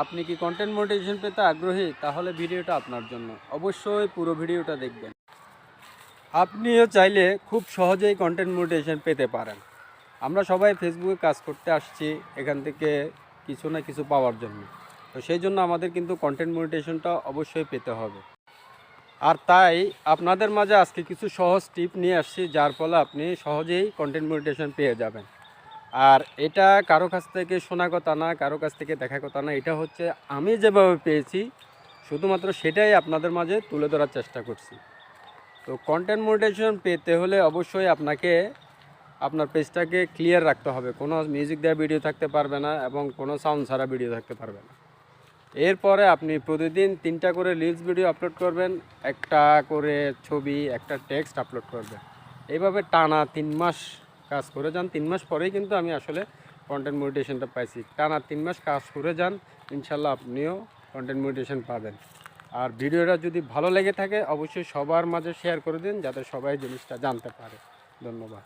আপনি কি content monetization পেতে আগ্রহী? তাহলে ভিডিওটা আপনার জন্য। অবশ্যই পুরো ভিডিওটা দেখবেন। আপনিও চাইলে খুব সহজেই কন্টেন্ট মনিটাইজেশন পেতে পারেন। আমরা সবাই ফেসবুকে কাজ করতে আসছি এখান থেকে কিছু না কিছু পাওয়ার জন্য। তো সেই জন্য আমাদের কিন্তু কন্টেন্ট মনিটাইজেশনটা অবশ্যই পেতে হবে। আর তাই আপনাদের মাঝে আজকে কিছু সহজ টিপ নিয়ে আসছি, যার ফলে আপনি সহজেই কন্টেন্ট মনিটাইজেশন পেয়ে যাবেন। আর এটা কারো কাছ থেকে শোনা কথা না, কারো কাছ থেকে দেখা কথা না, এটা হচ্ছে আমি যেভাবে পেয়েছি শুধুমাত্র সেটাই আপনাদের মাঝে তুলে ধরার চেষ্টা করছি। তো কন্টেন্ট মনিটাইজেশন পেতে হলে অবশ্যই আপনাকে আপনার পেজটাকে ক্লিয়ার রাখতে হবে। কোনো মিউজিক দেওয়া ভিডিও থাকতে পারবে না এবং কোনো সাউন্ড ছাড়া ভিডিও থাকতে পারবে না। এরপরে আপনি প্রতিদিন 3টা করে রিলস ভিডিও আপলোড করবেন, একটা করে ছবি, একটা টেক্সট আপলোড করবেন। এইভাবে টানা 3 মাস কাজ করে যান। 3 মাস পরেই কিন্তু আমি আসলে কন্টেন্ট মনিটাইজেশনটা পাইছি। টানা 3 মাস কাজ করে যান, ইনশাল্লাহ আপনিও কন্টেন্ট মনিটাইজেশন পাবেন। আর ভিডিওটা যদি ভালো লেগে থাকে অবশ্যই সবার মাঝে শেয়ার করে দিন, যাতে সবাই জিনিসটা জানতে পারে। ধন্যবাদ।